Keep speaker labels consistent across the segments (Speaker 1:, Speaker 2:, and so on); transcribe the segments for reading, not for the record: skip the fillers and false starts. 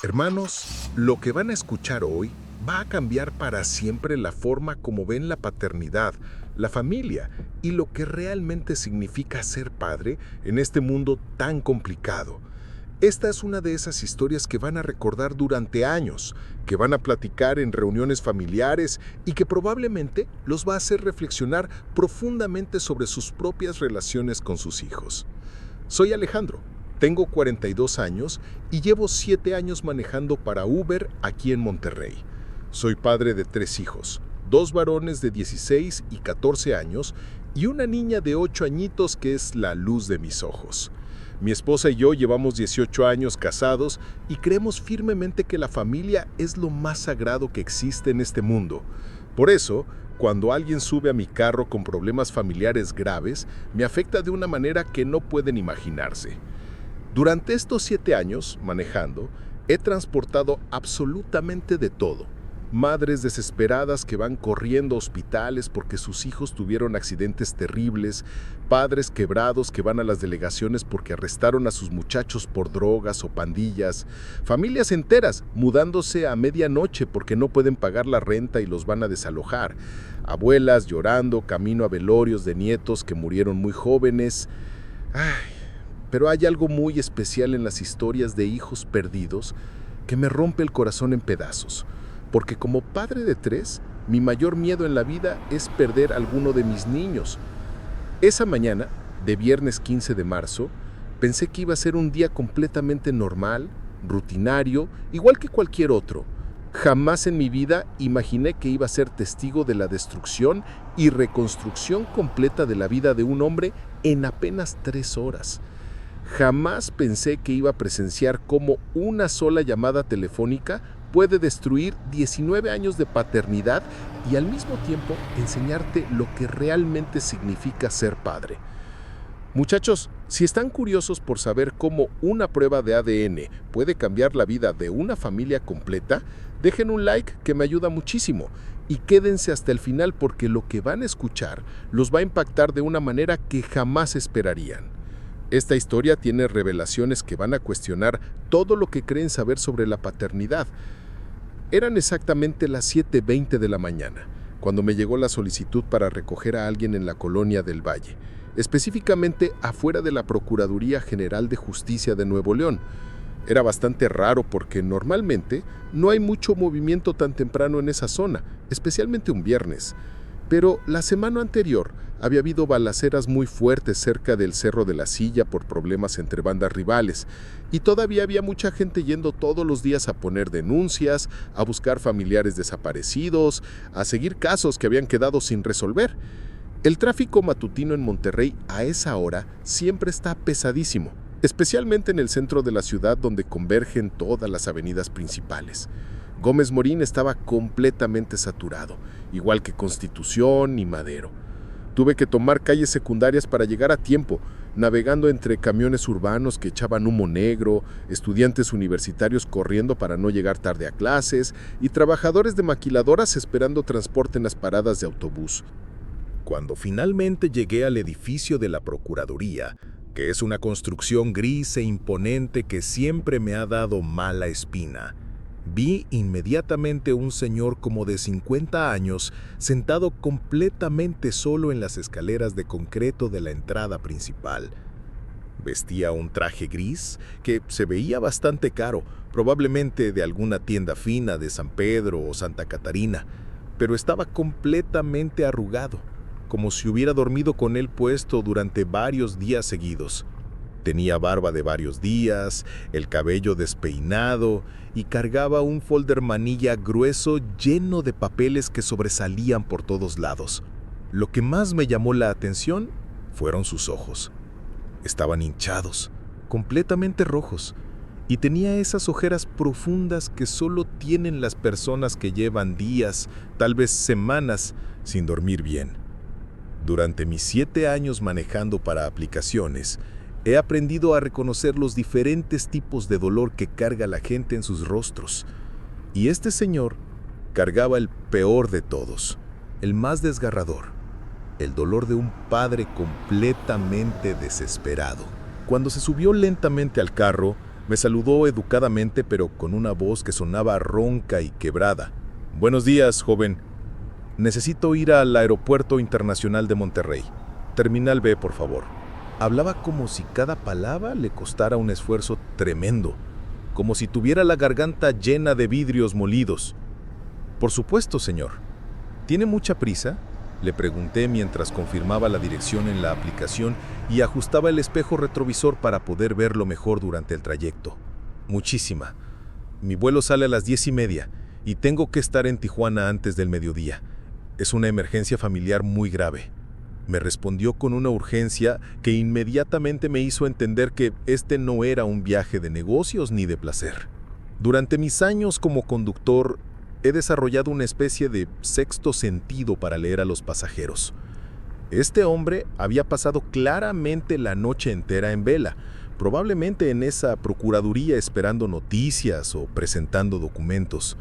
Speaker 1: Hermanos, lo que van a escuchar hoy va a cambiar para siempre la forma como ven la paternidad, la familia y lo que realmente significa ser padre en este mundo tan complicado. Esta es una de esas historias que van a recordar durante años, que van a platicar en reuniones familiares y que probablemente los va a hacer reflexionar profundamente sobre sus propias relaciones con sus hijos. Soy Alejandro, tengo 42 años y llevo 7 años manejando para Uber aquí en Monterrey. Soy padre de 3 hijos, 2 varones de 16 y 14 años y una niña de 8 añitos que es la luz de mis ojos. Mi esposa y yo llevamos 18 años casados y creemos firmemente que la familia es lo más sagrado que existe en este mundo. Por eso, cuando alguien sube a mi carro con problemas familiares graves, me afecta de una manera que no pueden imaginarse. Durante estos 7 años, manejando, he transportado absolutamente de todo. Madres desesperadas que van corriendo a hospitales porque sus hijos tuvieron accidentes terribles, padres quebrados que van a las delegaciones porque arrestaron a sus muchachos por drogas o pandillas, familias enteras mudándose a medianoche porque no pueden pagar la renta y los van a desalojar, abuelas llorando camino a velorios de nietos que murieron muy jóvenes. Pero hay algo muy especial en las historias de hijos perdidos que me rompe el corazón en pedazos. Porque como padre de 3, mi mayor miedo en la vida es perder a alguno de mis niños. Esa mañana, de viernes 15 de marzo, pensé que iba a ser un día completamente normal, rutinario, igual que cualquier otro. Jamás en mi vida imaginé que iba a ser testigo de la destrucción y reconstrucción completa de la vida de un hombre en apenas 3 horas. Jamás pensé que iba a presenciar cómo una sola llamada telefónica puede destruir 19 años de paternidad y al mismo tiempo enseñarte lo que realmente significa ser padre. Muchachos, si están curiosos por saber cómo una prueba de ADN puede cambiar la vida de una familia completa, dejen un like que me ayuda muchísimo y quédense hasta el final porque lo que van a escuchar los va a impactar de una manera que jamás esperarían. Esta historia tiene revelaciones que van a cuestionar todo lo que creen saber sobre la paternidad. Eran exactamente las 7:20 de la mañana, cuando me llegó la solicitud para recoger a alguien en la colonia del Valle, específicamente afuera de la Procuraduría General de Justicia de Nuevo León. Era bastante raro porque normalmente no hay mucho movimiento tan temprano en esa zona, especialmente un viernes. Pero la semana anterior había habido balaceras muy fuertes cerca del Cerro de la Silla por problemas entre bandas rivales, y todavía había mucha gente yendo todos los días a poner denuncias, a buscar familiares desaparecidos, a seguir casos que habían quedado sin resolver. El tráfico matutino en Monterrey a esa hora siempre está pesadísimo, especialmente en el centro de la ciudad donde convergen todas las avenidas principales. Gómez Morín estaba completamente saturado, igual que Constitución y Madero. Tuve que tomar calles secundarias para llegar a tiempo, navegando entre camiones urbanos que echaban humo negro, estudiantes universitarios corriendo para no llegar tarde a clases y trabajadores de maquiladoras esperando transporte en las paradas de autobús. Cuando finalmente llegué al edificio de la Procuraduría, que es una construcción gris e imponente que siempre me ha dado mala espina, vi inmediatamente un señor como de 50 años sentado completamente solo en las escaleras de concreto de la entrada principal. Vestía un traje gris que se veía bastante caro, probablemente de alguna tienda fina de San Pedro o Santa Catarina, pero estaba completamente arrugado, como si hubiera dormido con él puesto durante varios días seguidos. Tenía barba de varios días, el cabello despeinado y cargaba un folder manilla grueso lleno de papeles que sobresalían por todos lados. Lo que más me llamó la atención fueron sus ojos. Estaban hinchados, completamente rojos, y tenía esas ojeras profundas que solo tienen las personas que llevan días, tal vez semanas, sin dormir bien. Durante mis 7 años manejando para aplicaciones, he aprendido a reconocer los diferentes tipos de dolor que carga la gente en sus rostros. Y este señor cargaba el peor de todos, el más desgarrador, el dolor de un padre completamente desesperado. Cuando se subió lentamente al carro,
Speaker 2: Me saludó educadamente, pero con una voz que sonaba ronca y quebrada. «Buenos días, joven. Necesito ir al Aeropuerto Internacional de Monterrey. Terminal B, por favor». Hablaba como si cada palabra le costara un esfuerzo tremendo, como si tuviera la garganta llena de vidrios molidos. «Por supuesto, señor. ¿Tiene mucha prisa?», le pregunté mientras confirmaba la dirección en la aplicación y ajustaba el espejo retrovisor para poder verlo mejor durante el trayecto. «Muchísima. Mi vuelo sale a las 10:30 y tengo que estar en Tijuana antes del mediodía. Es una emergencia familiar muy grave», me respondió con una urgencia que inmediatamente me hizo entender que este no era un viaje de negocios ni de placer. Durante mis años como conductor, he desarrollado una especie de sexto sentido para leer a los pasajeros. Este hombre había pasado claramente la noche entera en vela, probablemente en esa procuraduría esperando noticias o presentando documentos.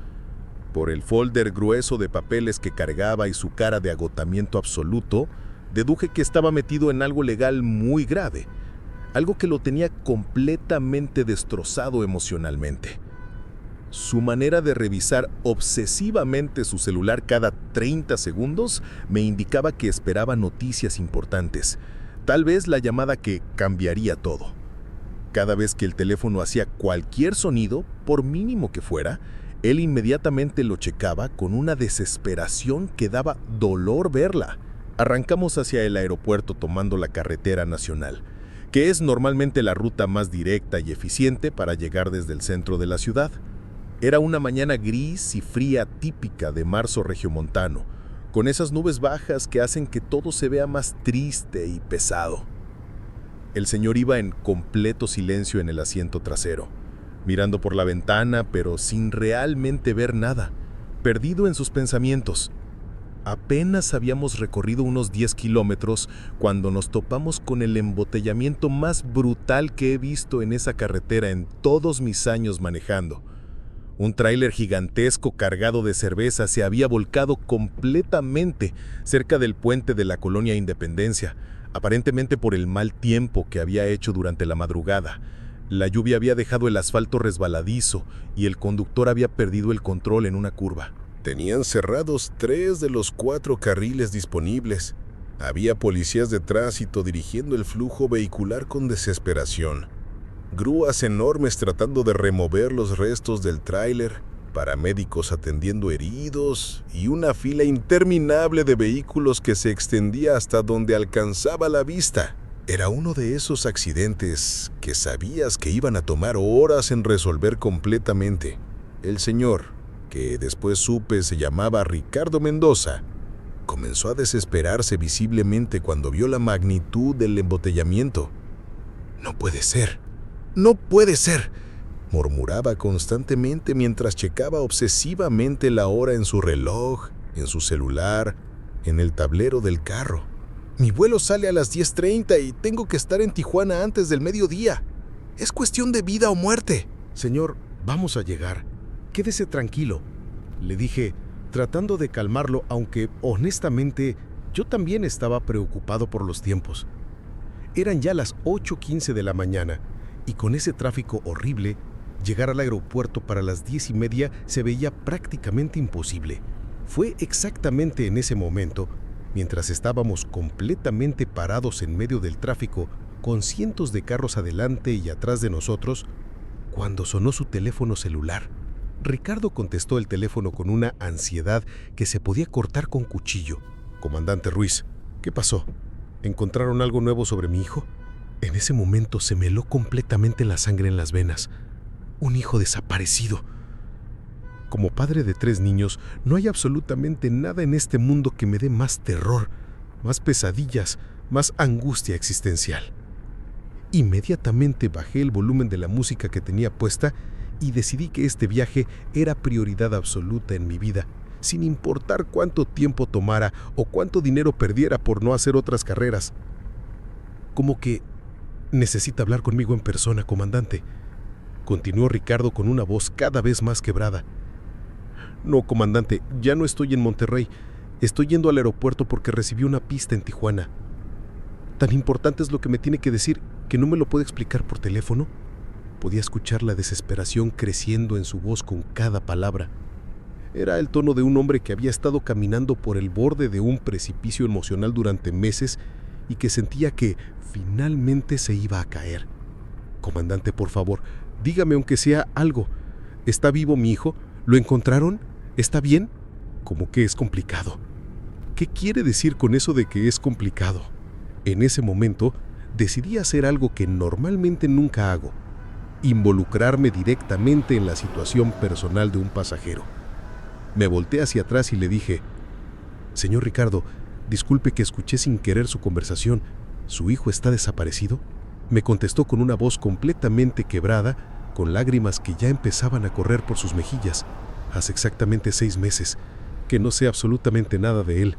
Speaker 2: Por el folder grueso de papeles que cargaba y su cara de agotamiento absoluto, deduje que estaba metido en algo legal muy grave, algo que lo tenía completamente destrozado emocionalmente. Su manera de revisar obsesivamente su celular cada 30 segundos me indicaba que esperaba noticias importantes, tal vez la llamada que cambiaría todo. Cada vez que el teléfono hacía cualquier sonido, por mínimo que fuera, él inmediatamente lo checaba con una desesperación que daba dolor verla. Arrancamos hacia el aeropuerto tomando la carretera nacional, que es normalmente la ruta más directa y eficiente para llegar desde el centro de la ciudad. Era una mañana gris y fría típica de marzo regiomontano, con esas nubes bajas que hacen que todo se vea más triste y pesado. El señor iba en completo silencio en el asiento trasero, mirando por la ventana pero sin realmente ver nada, perdido en sus pensamientos. Apenas habíamos recorrido unos 10 kilómetros cuando nos topamos con el embotellamiento más brutal que he visto en esa carretera en todos mis años manejando. Un tráiler gigantesco cargado de cerveza se había volcado completamente cerca del puente de la colonia Independencia, aparentemente por el mal tiempo que había hecho durante la madrugada. La lluvia había dejado el asfalto resbaladizo y el conductor había perdido el control en una curva.
Speaker 1: Tenían cerrados 3 de los 4 carriles disponibles. Había policías de tránsito dirigiendo el flujo vehicular con desesperación. Grúas enormes tratando de remover los restos del tráiler, paramédicos atendiendo heridos y una fila interminable de vehículos que se extendía hasta donde alcanzaba la vista. Era uno de esos accidentes que sabías que iban a tomar horas en resolver completamente. El señor, que después supe se llamaba Ricardo Mendoza, comenzó a desesperarse visiblemente cuando vio la magnitud del embotellamiento. «No puede ser, no puede ser», murmuraba constantemente mientras checaba obsesivamente la hora en su reloj, en su celular, en el tablero del carro. «Mi vuelo sale a las 10:30 y tengo que estar en Tijuana antes del mediodía. Es cuestión de vida o muerte».
Speaker 3: «Señor, vamos a llegar. Quédese tranquilo», le dije, tratando de calmarlo, aunque honestamente yo también estaba preocupado por los tiempos. Eran ya las 8:15 de la mañana y con ese tráfico horrible, llegar al aeropuerto para las 10:30 se veía prácticamente imposible. Fue exactamente en ese momento, mientras estábamos completamente parados en medio del tráfico, con cientos de carros adelante y atrás de nosotros, cuando sonó su teléfono celular. Ricardo contestó el teléfono con una ansiedad que se podía cortar con cuchillo. «Comandante Ruiz, ¿qué pasó? ¿Encontraron algo nuevo sobre mi hijo?». En ese momento se me heló completamente la sangre en las venas. Un hijo desaparecido. Como padre de 3 niños, no hay absolutamente nada en este mundo que me dé más terror, más pesadillas, más angustia existencial. Inmediatamente bajé el volumen de la música que tenía puesta y decidí que este viaje era prioridad absoluta en mi vida, sin importar cuánto tiempo tomara o cuánto dinero perdiera por no hacer otras carreras. «Como que necesita hablar conmigo en persona, comandante», continuó Ricardo con una voz cada vez más quebrada. «No, comandante, ya no estoy en Monterrey. Estoy yendo al aeropuerto porque recibí una pista en Tijuana. Tan importante es lo que me tiene que decir que no me lo puede explicar por teléfono». Podía escuchar la desesperación creciendo en su voz con cada palabra. Era el tono de un hombre que había estado caminando por el borde de un precipicio emocional durante meses y que sentía que finalmente se iba a caer. Comandante, por favor, dígame aunque sea algo. ¿Está vivo mi hijo? ¿Lo encontraron? ¿Está bien? ¿Cómo que es complicado? ¿Qué quiere decir con eso de que es complicado? En ese momento, decidí hacer algo que normalmente nunca hago: involucrarme directamente en la situación personal de un pasajero. Me volteé hacia atrás y le dije: «Señor Ricardo, disculpe que escuché sin querer su conversación. ¿Su hijo está desaparecido?». Me contestó con una voz completamente quebrada, con lágrimas que ya empezaban a correr por sus mejillas. «Hace exactamente 6 meses que no sé absolutamente nada de él.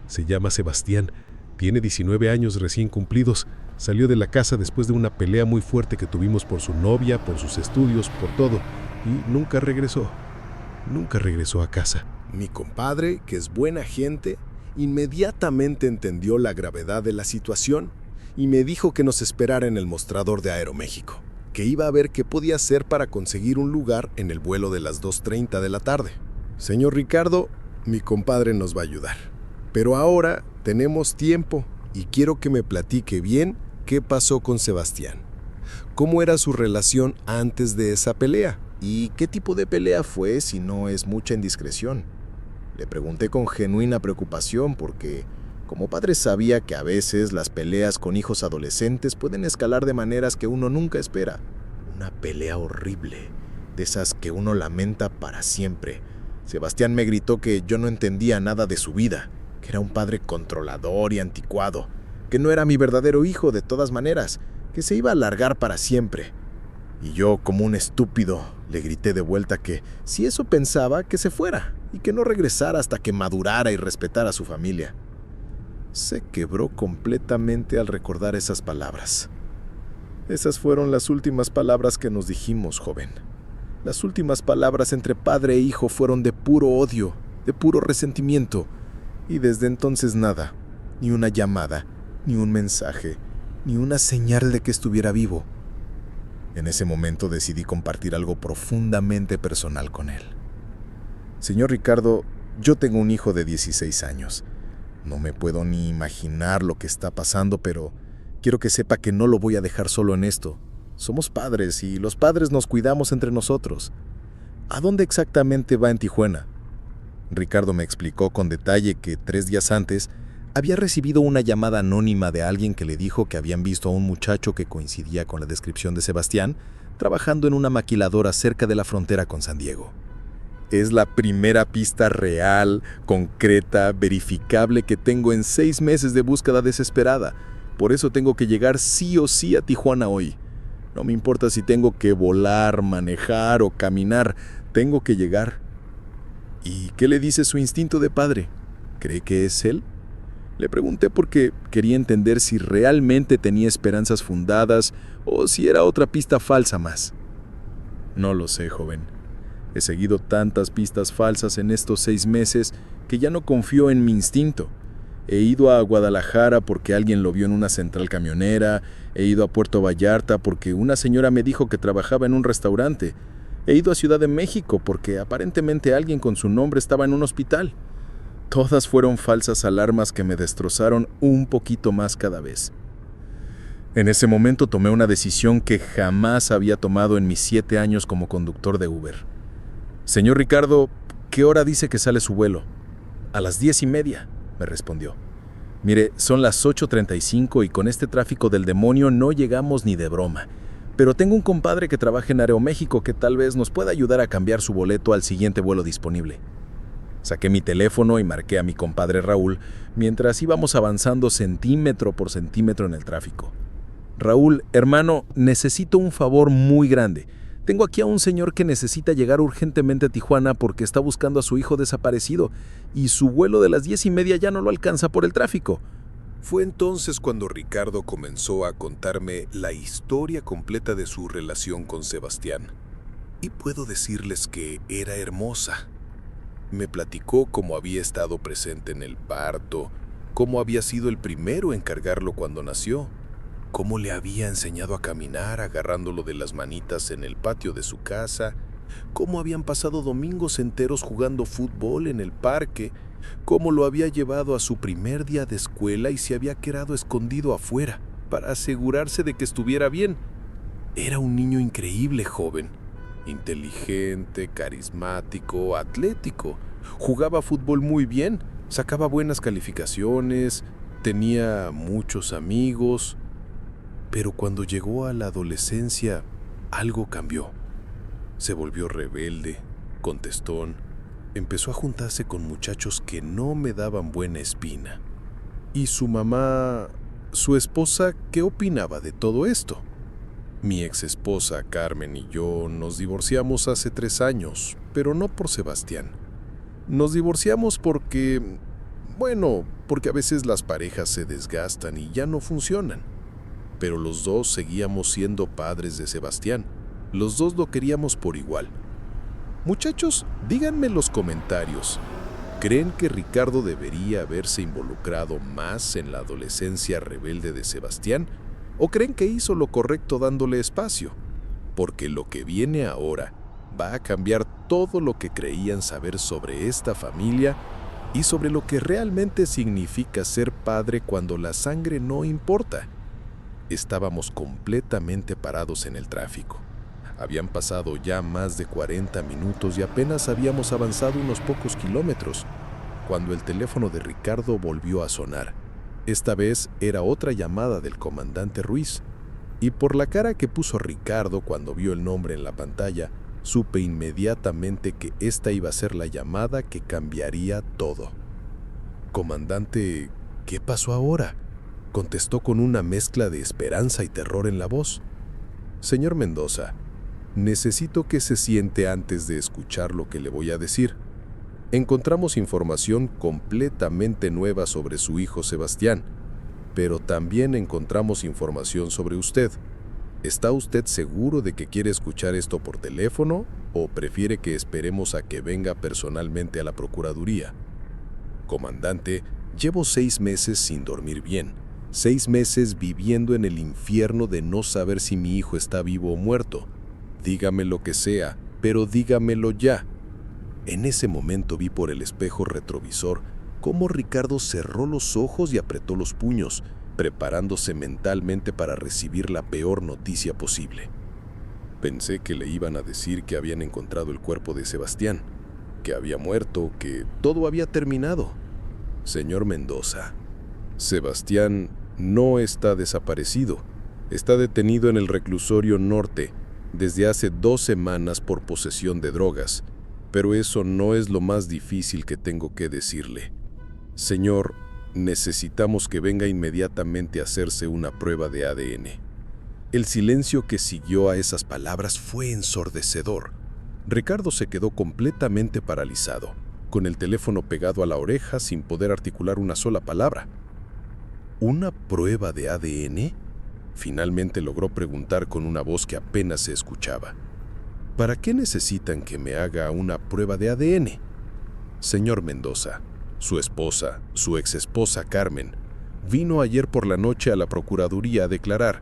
Speaker 3: Se llama Sebastián, tiene 19 años recién cumplidos. Salió de la casa después de una pelea muy fuerte que tuvimos por su novia, por sus estudios, por todo, y nunca regresó a casa».
Speaker 2: Mi compadre, que es buena gente, inmediatamente entendió la gravedad de la situación y me dijo que nos esperara en el mostrador de Aeroméxico, que iba a ver qué podía hacer para conseguir un lugar en el vuelo de las 2:30 de la tarde. «Señor Ricardo, mi compadre nos va a ayudar. Pero ahora tenemos tiempo y quiero que me platique bien qué pasó con Sebastián. ¿Cómo era su relación antes de esa pelea?
Speaker 4: ¿Y qué tipo de pelea fue, si no es mucha indiscreción?». Le pregunté con genuina preocupación porque, como padre, sabía que a veces las peleas con hijos adolescentes pueden escalar de maneras que uno nunca espera. Una pelea horrible, de esas que uno lamenta para siempre. Sebastián me gritó que yo no entendía nada de su vida, que era un padre controlador y anticuado, que no era mi verdadero hijo de todas maneras, que se iba a largar para siempre. Y yo, como un estúpido, le grité de vuelta que, si eso pensaba, que se fuera y que no regresara hasta que madurara y respetara a su familia. Se quebró completamente al recordar esas palabras. Esas fueron las últimas palabras que nos dijimos, joven. Las últimas palabras entre padre e hijo fueron de puro odio, de puro resentimiento. Y desde entonces nada, ni una llamada, ni un mensaje, ni una señal de que estuviera vivo. En ese momento decidí compartir algo profundamente personal con él. «Señor Ricardo, yo tengo un hijo de 16 años. No me puedo ni imaginar lo que está pasando, pero quiero que sepa que no lo voy a dejar solo en esto. Somos padres y los padres nos cuidamos entre nosotros. ¿A dónde exactamente va en Tijuana?». Ricardo me explicó con detalle que 3 días antes había recibido una llamada anónima de alguien que le dijo que habían visto a un muchacho que coincidía con la descripción de Sebastián trabajando en una maquiladora cerca de la frontera con San Diego. Es la primera pista real, concreta, verificable que tengo en 6 meses de búsqueda desesperada. Por eso tengo que llegar sí o sí a Tijuana hoy. No me importa si tengo que volar, manejar o caminar, tengo que llegar. ¿Y qué le dice su instinto de padre? ¿Cree que es él? Le pregunté porque quería entender si realmente tenía esperanzas fundadas o si era otra pista falsa más. No lo sé, joven. He seguido tantas pistas falsas en estos 6 meses que ya no confío en mi instinto. He ido a Guadalajara porque alguien lo vio en una central camionera, he ido a Puerto Vallarta porque una señora me dijo que trabajaba en un restaurante, he ido a Ciudad de México porque aparentemente alguien con su nombre estaba en un hospital. Todas fueron falsas alarmas que me destrozaron un poquito más cada vez. En ese momento tomé una decisión que jamás había tomado en mis 7 años como conductor de Uber. «Señor Ricardo, ¿qué hora dice que sale su vuelo?». «A las 10:30», me respondió. «Mire, son las 8:35 y con este tráfico del demonio no llegamos ni de broma. Pero tengo un compadre que trabaja en Aeroméxico que tal vez nos pueda ayudar a cambiar su boleto al siguiente vuelo disponible». Saqué mi teléfono y marqué a mi compadre Raúl mientras íbamos avanzando centímetro por centímetro en el tráfico. «Raúl, hermano, necesito un favor muy grande. Tengo aquí a un señor que necesita llegar urgentemente a Tijuana porque está buscando a su hijo desaparecido y su vuelo de las 10:30 ya no lo alcanza por el tráfico».
Speaker 1: Fue entonces cuando Ricardo comenzó a contarme la historia completa de su relación con Sebastián. Y puedo decirles que era hermosa. Me platicó cómo había estado presente en el parto, cómo había sido el primero en cargarlo cuando nació.
Speaker 2: cómo le había enseñado a caminar agarrándolo de las manitas en el patio de su casa, cómo habían pasado domingos enteros jugando fútbol en el parque, cómo lo había llevado a su primer día de escuela y se había quedado escondido afuera para asegurarse de que estuviera bien. Era un niño increíble, joven, inteligente, carismático, atlético. Jugaba fútbol muy bien, sacaba buenas calificaciones, tenía muchos amigos. Pero cuando llegó a la adolescencia, algo cambió. Se volvió rebelde, contestón, empezó a juntarse con muchachos que no me daban buena espina. ¿Y su mamá, su esposa, qué opinaba de todo esto? Mi ex esposa, Carmen, y yo nos divorciamos hace 3 años, pero no por Sebastián. Nos divorciamos porque a veces las parejas se desgastan y ya no funcionan. Pero los dos seguíamos siendo padres de Sebastián. Los dos lo queríamos por igual. Muchachos, díganme en los comentarios, ¿creen que Ricardo debería haberse involucrado más en la adolescencia rebelde de Sebastián? ¿O creen que hizo lo correcto dándole espacio? Porque lo que viene ahora va a cambiar todo lo que creían saber sobre esta familia y sobre lo que realmente significa ser padre cuando la sangre no importa. Estábamos completamente parados en el tráfico. Habían pasado ya más de 40 minutos y apenas habíamos avanzado unos pocos kilómetros, cuando el teléfono de Ricardo volvió a sonar. Esta vez era otra llamada del comandante Ruiz, y por la cara que puso Ricardo cuando vio el nombre en la pantalla, supe inmediatamente que esta iba a ser la llamada que cambiaría todo. «Comandante, ¿qué pasó ahora?», contestó con una mezcla de esperanza y terror en la voz. «Señor Mendoza, necesito que se siente antes de escuchar lo que le voy a decir. Encontramos información completamente nueva sobre su hijo Sebastián, pero también encontramos información sobre usted. ¿Está usted seguro de que quiere escuchar esto por teléfono o prefiere que esperemos a que venga personalmente a la Procuraduría? Comandante, llevo 6 meses sin dormir bien, 6 meses viviendo en el infierno de no saber si mi hijo está vivo o muerto. Dígame lo que sea, pero dígamelo ya». En ese momento vi por el espejo retrovisor cómo Ricardo cerró los ojos y apretó los puños, preparándose mentalmente para recibir la peor noticia posible. Pensé que le iban a decir que habían encontrado el cuerpo de Sebastián, que había muerto, que todo había terminado. Señor Mendoza, Sebastián no está desaparecido. Está detenido en el reclusorio norte desde hace 2 semanas por posesión de drogas. Pero eso no es lo más difícil que tengo que decirle. Señor, necesitamos que venga inmediatamente a hacerse una prueba de ADN. El silencio que siguió a esas palabras fue ensordecedor. Ricardo se quedó completamente paralizado, con el teléfono pegado a la oreja sin poder articular una sola palabra. ¿Una prueba de ADN?, finalmente logró preguntar con una voz que apenas se escuchaba. ¿Para qué necesitan que me haga una prueba de ADN? Señor Mendoza, su esposa, su exesposa Carmen, vino ayer por la noche a la Procuraduría a declarar.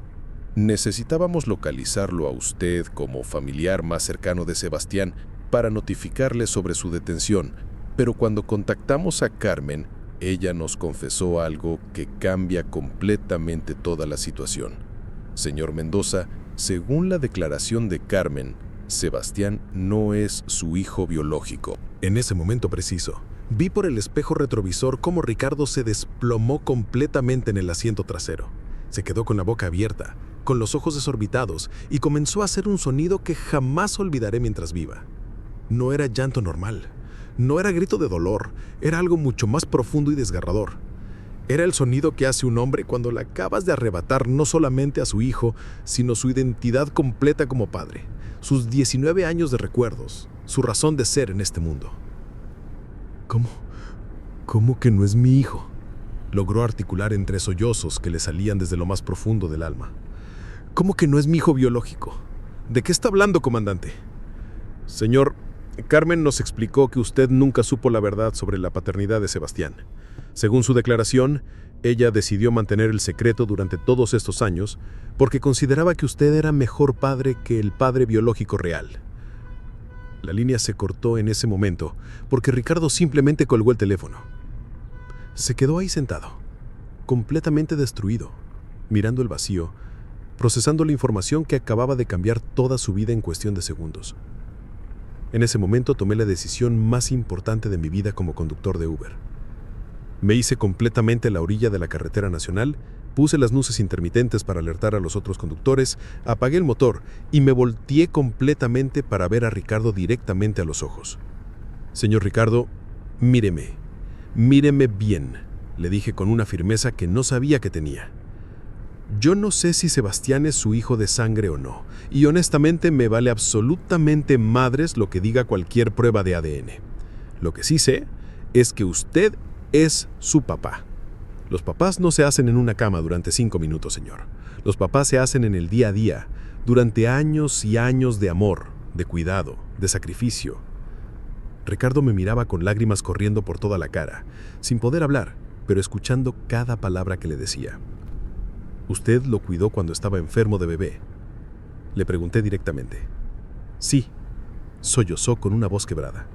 Speaker 2: Necesitábamos localizarlo a usted como familiar más cercano de Sebastián para notificarle sobre su detención, pero cuando contactamos a Carmen, ella nos confesó algo que cambia completamente toda la situación. Señor Mendoza, según la declaración de Carmen, Sebastián no es su hijo biológico.
Speaker 3: En ese momento preciso, vi por el espejo retrovisor cómo Ricardo se desplomó completamente en el asiento trasero. Se quedó con la boca abierta, con los ojos desorbitados, y comenzó a hacer un sonido que jamás olvidaré mientras viva. No era llanto normal, no era grito de dolor, era algo mucho más profundo y desgarrador. Era el sonido que hace un hombre cuando le acabas de arrebatar no solamente a su hijo, sino su identidad completa como padre, sus 19 años de recuerdos, su razón de ser en este mundo. ¿Cómo que no es mi hijo?, logró articular entre sollozos que le salían desde lo más profundo del alma. ¿Cómo que no es mi hijo biológico? ¿De qué está hablando, comandante? Señor, Carmen nos explicó que usted nunca supo la verdad sobre la paternidad de Sebastián. Según su declaración, Ella decidió mantener el secreto durante todos estos años porque consideraba que usted era mejor padre que el padre biológico real. La línea se cortó en ese momento porque Ricardo simplemente colgó el teléfono. Se quedó ahí sentado, completamente destruido, mirando el vacío, procesando la información que acababa de cambiar toda su vida en cuestión de segundos. En ese momento tomé la decisión más importante de mi vida como conductor de Uber. Me hice completamente a la orilla de la carretera nacional, puse las luces intermitentes para alertar a los otros conductores, apagué el motor y me volteé completamente para ver a Ricardo directamente a los ojos. «Señor Ricardo, míreme bien», le dije con una firmeza que no sabía que tenía. Yo no sé si Sebastián es su hijo de sangre o no, y honestamente me vale absolutamente madres lo que diga cualquier prueba de ADN. Lo que sí sé es que usted es su papá. Los papás no se hacen en una cama durante 5 minutos, señor. Los papás se hacen en el día a día, durante años y años de amor, de cuidado, de sacrificio. Ricardo me miraba con lágrimas corriendo por toda la cara, sin poder hablar, pero escuchando cada palabra que le decía. «¿Usted lo cuidó cuando estaba enfermo de bebé?», le pregunté directamente. «Sí», sollozó con una voz quebrada.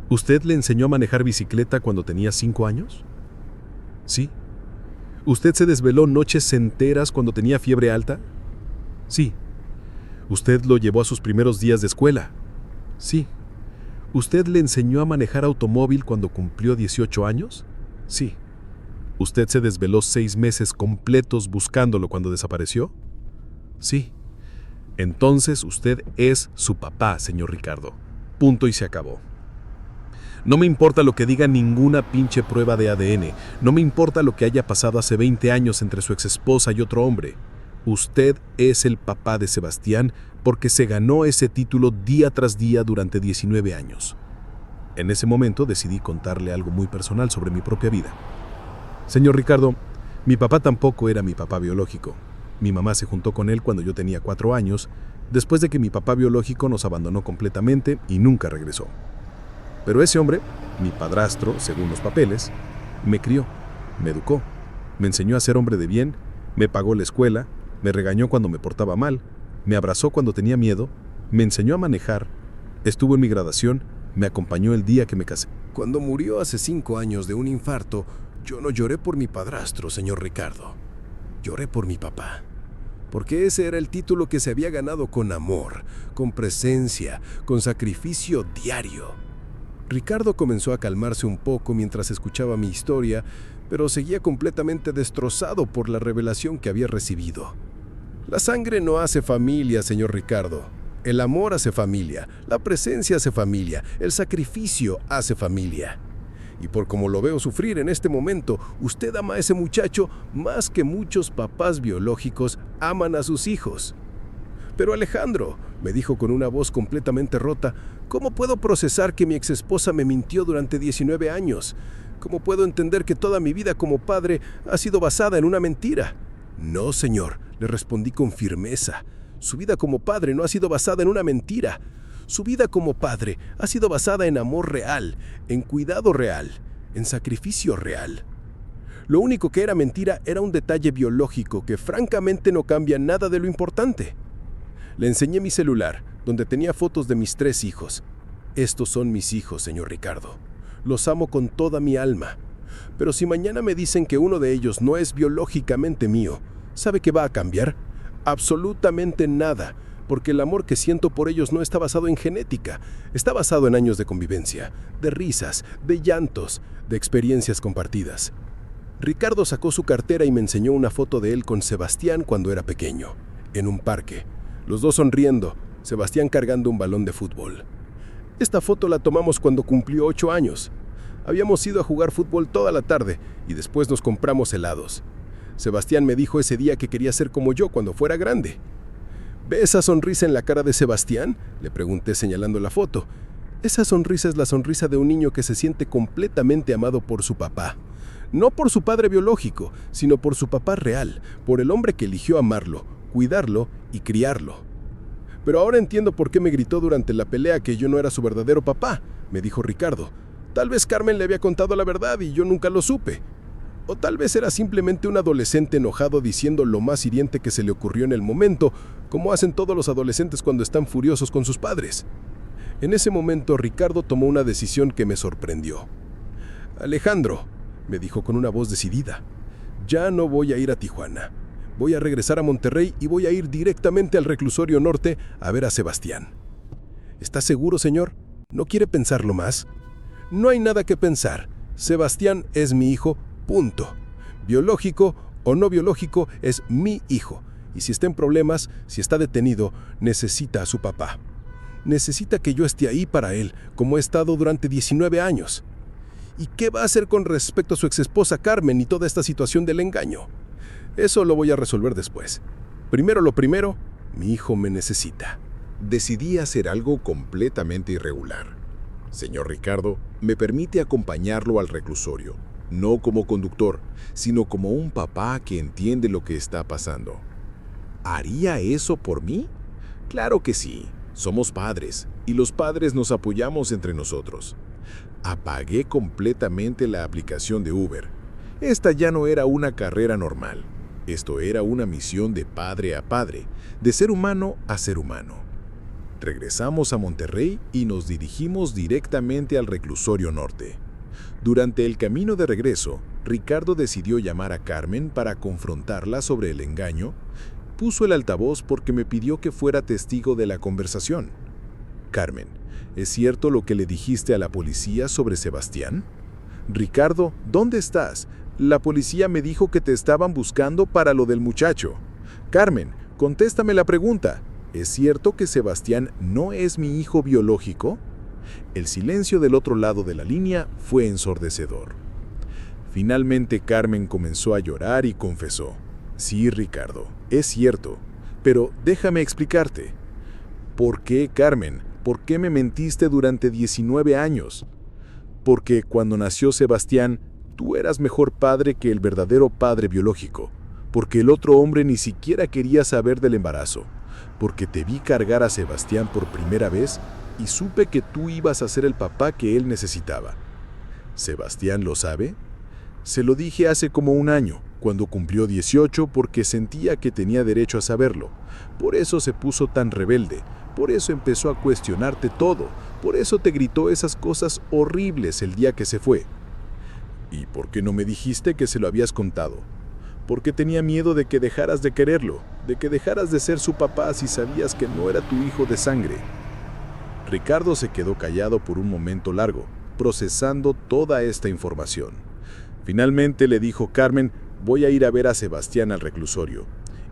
Speaker 3: «¿Usted le enseñó a manejar bicicleta cuando tenía 5 años?» «Sí». «¿Usted se desveló noches enteras cuando tenía fiebre alta?» «Sí». «¿Usted lo llevó a sus primeros días de escuela?» «Sí». «¿Usted le enseñó a manejar automóvil cuando cumplió 18 años?» «Sí». ¿Usted se desveló 6 meses completos buscándolo cuando desapareció?» «Sí». «Entonces usted es su papá, señor Ricardo. Punto y se acabó. No me importa lo que diga ninguna pinche prueba de ADN. No me importa lo que haya pasado hace 20 años entre su exesposa y otro hombre. Usted es el papá de Sebastián porque se ganó ese título día tras día durante 19 años. En ese momento decidí contarle algo muy personal sobre mi propia vida. «Señor Ricardo, mi papá tampoco era mi papá biológico. Mi mamá se juntó con él cuando yo tenía 4 años, después de que mi papá biológico nos abandonó completamente y nunca regresó. Pero ese hombre, mi padrastro, según los papeles, me crió, me educó, me enseñó a ser hombre de bien, me pagó la escuela, me regañó cuando me portaba mal, me abrazó cuando tenía miedo, me enseñó a manejar, estuvo en mi graduación, me acompañó el día que me casé».
Speaker 5: Cuando murió hace 5 años de un infarto, yo no lloré por mi padrastro, señor Ricardo. Lloré por mi papá. Porque ese era el título que se había ganado con amor, con presencia, con sacrificio diario. Ricardo comenzó a calmarse un poco mientras escuchaba mi historia, pero seguía completamente destrozado por la revelación que había recibido. La sangre no hace familia, señor Ricardo. El amor hace familia, la presencia hace familia, el sacrificio hace familia. Y por como lo veo sufrir en este momento, usted ama a ese muchacho más que muchos papás biológicos aman a sus hijos. «Pero Alejandro», me dijo con una voz completamente rota, «¿cómo puedo procesar que mi exesposa me mintió durante 19 años? ¿Cómo puedo entender que toda mi vida como padre ha sido basada en una mentira?» «No, señor», le respondí con firmeza. «Su vida como padre no ha sido basada en una mentira. Su vida como padre ha sido basada en amor real, en cuidado real, en sacrificio real. Lo único que era mentira era un detalle biológico que francamente no cambia nada de lo importante». Le enseñé mi celular, donde tenía fotos de mis 3 hijos. «Estos son mis hijos, señor Ricardo. Los amo con toda mi alma. Pero si mañana me dicen que uno de ellos no es biológicamente mío, ¿sabe qué va a cambiar? Absolutamente nada. Porque el amor que siento por ellos no está basado en genética, está basado en años de convivencia, de risas, de llantos, de experiencias compartidas». Ricardo sacó su cartera y me enseñó una foto de él con Sebastián cuando era pequeño, en un parque, los dos sonriendo, Sebastián cargando un balón de fútbol. Esta foto la tomamos cuando cumplió 8 años. Habíamos ido a jugar fútbol toda la tarde y después nos compramos helados. Sebastián me dijo ese día que quería ser como yo cuando fuera grande. «¿Ve esa sonrisa en la cara de Sebastián?», le pregunté señalando la foto. Esa sonrisa es la sonrisa de un niño que se siente completamente amado por su papá. No por su padre biológico, sino por su papá real, por el hombre que eligió amarlo, cuidarlo y criarlo. «Pero ahora entiendo por qué me gritó durante la pelea que yo no era su verdadero papá», me dijo Ricardo. «Tal vez Carmen le había contado la verdad y yo nunca lo supe». O tal vez era simplemente un adolescente enojado diciendo lo más hiriente que se le ocurrió en el momento, como hacen todos los adolescentes cuando están furiosos con sus padres. En ese momento, Ricardo tomó una decisión que me sorprendió. «Alejandro», me dijo con una voz decidida, «ya no voy a ir a Tijuana. Voy a regresar a Monterrey y voy a ir directamente al reclusorio norte a ver a Sebastián». «¿Está seguro, señor? ¿No quiere pensarlo más?» «No hay nada que pensar. Sebastián es mi hijo, punto. Biológico o no biológico, es mi hijo. Y si está en problemas, si está detenido, necesita a su papá. Necesita que yo esté ahí para él, como he estado durante 19 años. ¿Y qué va a hacer con respecto a su exesposa Carmen y toda esta situación del engaño? Eso lo voy a resolver después. Primero lo primero, mi hijo me necesita».
Speaker 1: Decidí hacer algo completamente irregular. Señor Ricardo, ¿me permite acompañarlo al reclusorio? No como conductor, sino como un papá que entiende lo que está pasando. ¿Haría eso por mí? Claro que sí. Somos padres, y los padres nos apoyamos entre nosotros. Apagué completamente la aplicación de Uber. Esta ya no era una carrera normal. Esto era una misión de padre a padre, de ser humano a ser humano. Regresamos a Monterrey y nos dirigimos directamente al reclusorio norte. Durante el camino de regreso, Ricardo decidió llamar a Carmen para confrontarla sobre el engaño. Puso el altavoz porque me pidió que fuera testigo de la conversación. «Carmen, ¿es cierto lo que le dijiste a la policía sobre Sebastián?» «Ricardo, ¿dónde estás? La policía me dijo que te estaban buscando para lo del muchacho». «Carmen, contéstame la pregunta. ¿Es cierto que Sebastián no es mi hijo biológico?» El silencio del otro lado de la línea fue ensordecedor. Finalmente Carmen comenzó a llorar y confesó: «Sí, Ricardo, es cierto, pero déjame explicarte». «¿Por qué, Carmen? ¿Por qué me mentiste durante 19 años?» «Porque cuando nació Sebastián, tú eras mejor padre que el verdadero padre biológico, porque el otro hombre ni siquiera quería saber del embarazo, porque te vi cargar a Sebastián por primera vez y supe que tú ibas a ser el papá que él necesitaba». «¿Sebastián lo sabe?» «Se lo dije hace como un año, cuando cumplió 18, porque sentía que tenía derecho a saberlo. Por eso se puso tan rebelde, por eso empezó a cuestionarte todo, por eso te gritó esas cosas horribles el día que se fue». «¿Y por qué no me dijiste que se lo habías contado?» «Porque tenía miedo de que dejaras de quererlo, de que dejaras de ser su papá si sabías que no era tu hijo de sangre». Ricardo se quedó callado por un momento largo, procesando toda esta información. Finalmente le dijo: «Carmen, voy a ir a ver a Sebastián al reclusorio.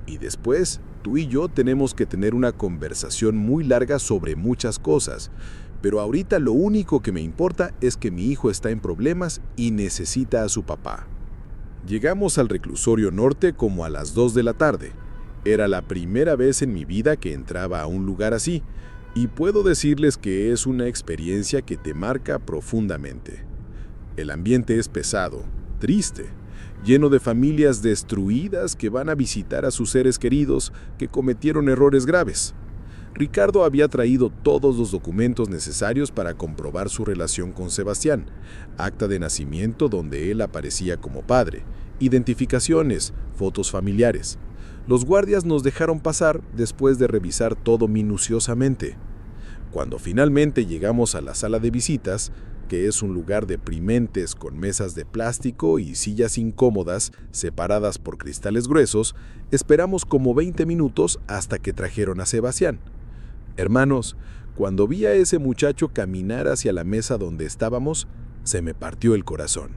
Speaker 1: Y después, tú y yo tenemos que tener una conversación muy larga sobre muchas cosas. Pero ahorita lo único que me importa es que mi hijo está en problemas y necesita a su papá». Llegamos al reclusorio norte como a las 2 de la tarde. Era la primera vez en mi vida que entraba a un lugar así, y puedo decirles que es una experiencia que te marca profundamente. El ambiente es pesado, triste, lleno de familias destruidas que van a visitar a sus seres queridos que cometieron errores graves. Ricardo había traído todos los documentos necesarios para comprobar su relación con Sebastián: acta de nacimiento donde él aparecía como padre, identificaciones, fotos familiares. Los guardias nos dejaron pasar después de revisar todo minuciosamente. Cuando finalmente llegamos a la sala de visitas, que es un lugar deprimentes con mesas de plástico y sillas incómodas separadas por cristales gruesos, esperamos como 20 minutos hasta que trajeron a Sebastián. Hermanos, cuando vi a ese muchacho caminar hacia la mesa donde estábamos, se me partió el corazón.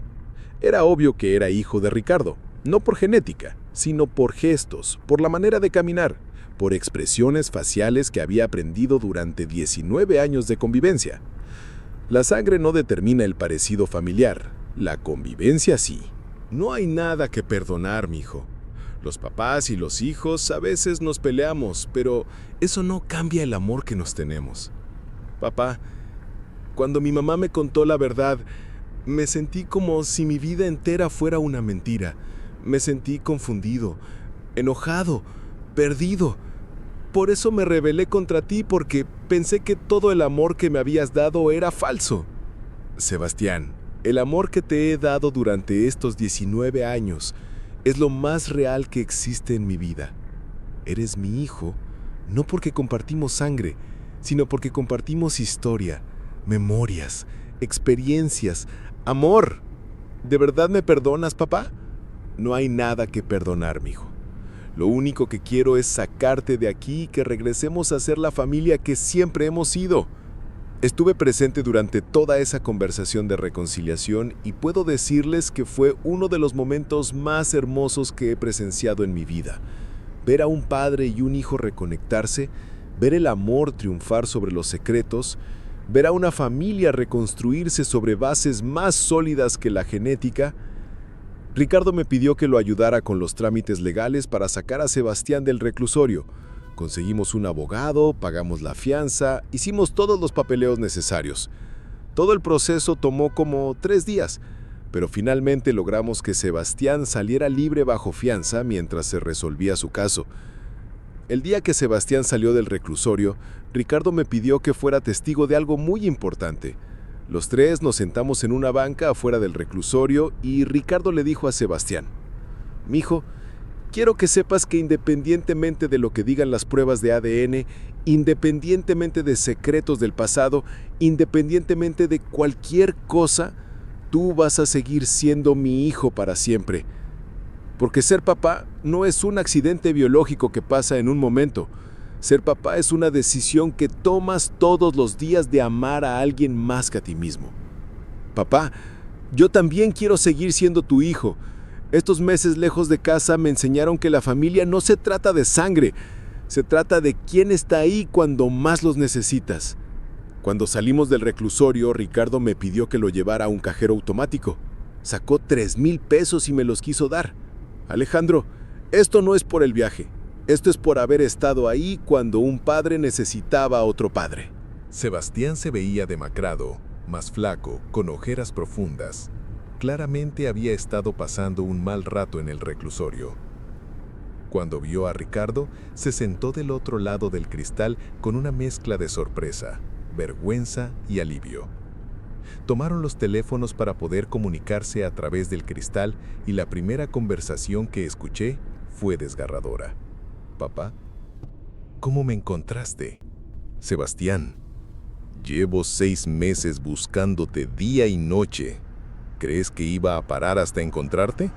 Speaker 1: Era obvio que era hijo de Ricardo, no por genética, sino por gestos, por la manera de caminar, por expresiones faciales que había aprendido durante 19 años de convivencia. La sangre no determina el parecido familiar, la convivencia sí.
Speaker 5: No hay nada que perdonar, mijo. Los papás y los hijos a veces nos peleamos, pero eso no cambia el amor que nos tenemos. Papá, cuando mi mamá me contó la verdad, me sentí como si mi vida entera fuera una mentira. Me sentí confundido, enojado, perdido. Por eso me rebelé contra ti, porque pensé que todo el amor que me habías dado era falso. Sebastián, El amor que te he dado durante estos 19 años es lo más real que existe en mi vida. Eres mi hijo, no porque compartimos sangre, sino porque compartimos historia, memorias, experiencias, amor. ¿De verdad me perdonas, papá? No hay nada que perdonar, mijo. Lo único que quiero es sacarte de aquí y que regresemos a ser la familia que siempre hemos sido. Estuve presente durante toda esa conversación de reconciliación y puedo decirles que fue uno de los momentos más hermosos que he presenciado en mi vida. Ver a un padre y un hijo reconectarse, ver el amor triunfar sobre los secretos, ver a una familia reconstruirse sobre bases más sólidas que la genética. Ricardo me pidió que lo ayudara con los trámites legales para sacar a Sebastián del reclusorio. Conseguimos un abogado, pagamos la fianza, hicimos todos los papeleos necesarios. Todo el proceso tomó como 3 días, pero finalmente logramos que Sebastián saliera libre bajo fianza mientras se resolvía su caso. El día que Sebastián salió del reclusorio, Ricardo me pidió que fuera testigo de algo muy importante. Los 3 nos sentamos en una banca afuera del reclusorio y Ricardo le dijo a Sebastián: «Mijo, quiero que sepas que independientemente de lo que digan las pruebas de ADN, independientemente de secretos del pasado, independientemente de cualquier cosa, tú vas a seguir siendo mi hijo para siempre. Porque ser papá no es un accidente biológico que pasa en un momento. Ser papá es una decisión que tomas todos los días de amar a alguien más que a ti mismo. Papá, yo también quiero seguir siendo tu hijo. Estos meses lejos de casa me enseñaron que la familia no se trata de sangre, se trata de quién está ahí cuando más los necesitas». Cuando salimos del reclusorio, Ricardo me pidió que lo llevara a un cajero automático. Sacó 3,000 pesos y me los quiso dar. «Alejandro, esto no es por el viaje. Esto es por haber estado ahí cuando un padre necesitaba a otro padre».
Speaker 2: Sebastián se veía demacrado, más flaco, con ojeras profundas. Claramente había estado pasando un mal rato en el reclusorio. Cuando vio a Ricardo, se sentó del otro lado del cristal con una mezcla de sorpresa, vergüenza y alivio. Tomaron los teléfonos para poder comunicarse a través del cristal y la primera conversación que escuché fue desgarradora. «Papá, ¿cómo me encontraste?» «Sebastián, llevo 6 meses buscándote día y noche. ¿Crees que iba a parar hasta encontrarte?»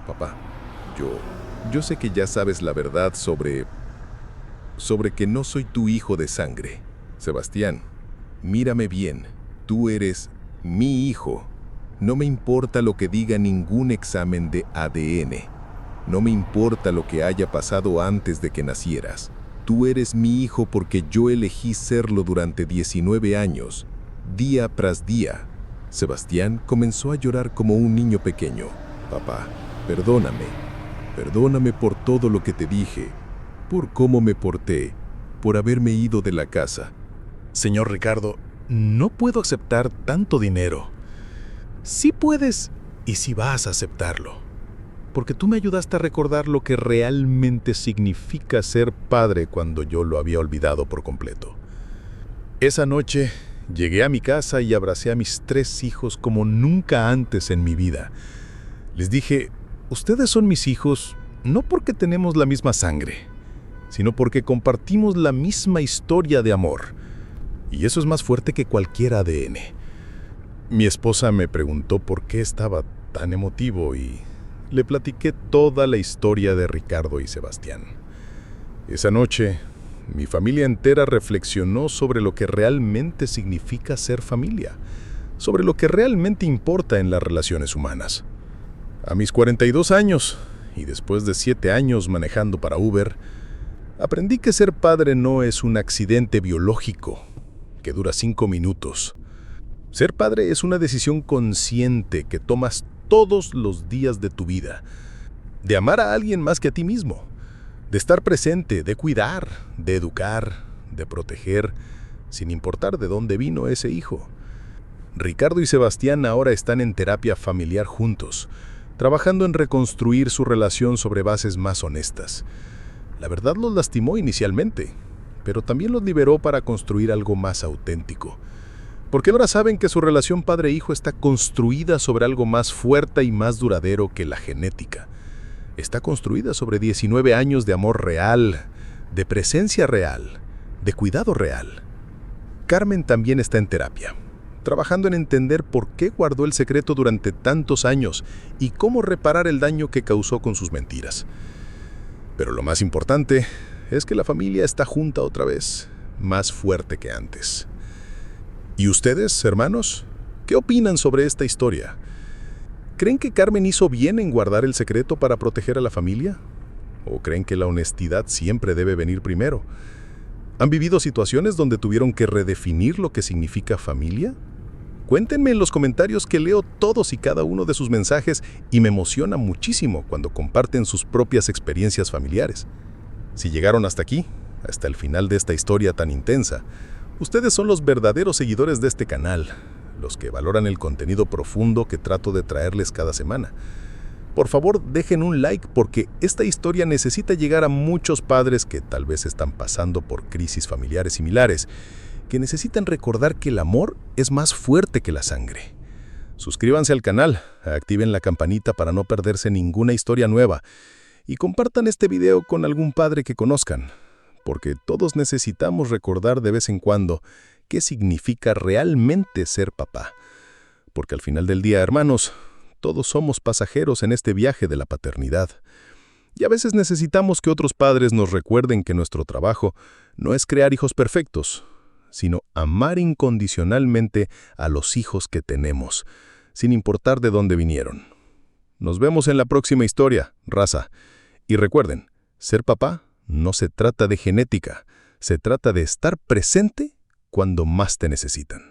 Speaker 2: «Papá, yo sé que ya sabes la verdad sobre que no soy tu hijo de sangre. Sebastián, mírame bien, tú eres mi hijo. No me importa lo que diga ningún examen de ADN. No me importa lo que haya pasado antes de que nacieras. Tú eres mi hijo porque yo elegí serlo durante 19 años, día tras día». Sebastián comenzó a llorar como un niño pequeño. «Papá, perdóname. Perdóname por todo lo que te dije, por cómo me porté, por haberme ido de la casa».
Speaker 3: «Señor Ricardo, no puedo aceptar tanto dinero. Sí puedes y sí vas a aceptarlo, porque tú me ayudaste a recordar lo que realmente significa ser padre cuando yo lo había olvidado por completo. Esa noche llegué a mi casa y abracé a mis 3 hijos como nunca antes en mi vida. Les dije: ustedes son mis hijos no porque tenemos la misma sangre, sino porque compartimos la misma historia de amor. Y eso es más fuerte que cualquier ADN». Mi esposa me preguntó por qué estaba tan emotivo y le platiqué toda la historia de Ricardo y Sebastián. Esa noche, mi familia entera reflexionó sobre lo que realmente significa ser familia, sobre lo que realmente importa en las relaciones humanas. A mis 42 años, y después de 7 años manejando para Uber, aprendí que ser padre no es un accidente biológico que dura 5 minutos. Ser padre es una decisión consciente que tomas todos los días de tu vida, de amar a alguien más que a ti mismo, de estar presente, de cuidar, de educar, de proteger, sin importar de dónde vino ese hijo. Ricardo y Sebastián ahora están en terapia familiar juntos, trabajando en reconstruir su relación sobre bases más honestas. La verdad los lastimó inicialmente, pero también los liberó para construir algo más auténtico.
Speaker 2: Porque ahora saben que su relación padre-hijo está construida sobre algo más fuerte y más duradero que la genética. Está construida sobre 19 años de amor real, de presencia real, de cuidado real. Carmen también está en terapia, trabajando en entender por qué guardó el secreto durante tantos años y cómo reparar el daño que causó con sus mentiras. Pero lo más importante es que la familia está junta otra vez, más fuerte que antes. ¿Y ustedes, hermanos? ¿Qué opinan sobre esta historia? ¿Creen que Carmen hizo bien en guardar el secreto para proteger a la familia? ¿O creen que la honestidad siempre debe venir primero? ¿Han vivido situaciones donde tuvieron que redefinir lo que significa familia? Cuéntenme en los comentarios, que leo todos y cada uno de sus mensajes y me emociona muchísimo cuando comparten sus propias experiencias familiares. Si llegaron hasta aquí, hasta el final de esta historia tan intensa, ustedes son los verdaderos seguidores de este canal, los que valoran el contenido profundo que trato de traerles cada semana. Por favor, dejen un like porque esta historia necesita llegar a muchos padres que tal vez están pasando por crisis familiares similares, que necesitan recordar que el amor es más fuerte que la sangre. Suscríbanse al canal, activen la campanita para no perderse ninguna historia nueva y compartan este video con algún padre que conozcan, porque todos necesitamos recordar de vez en cuando qué significa realmente ser papá. Porque al final del día, hermanos, todos somos pasajeros en este viaje de la paternidad. Y a veces necesitamos que otros padres nos recuerden que nuestro trabajo no es crear hijos perfectos, sino amar incondicionalmente a los hijos que tenemos, sin importar de dónde vinieron. Nos vemos en la próxima historia, raza. Y recuerden, ser papá no se trata de genética, se trata de estar presente cuando más te necesitan.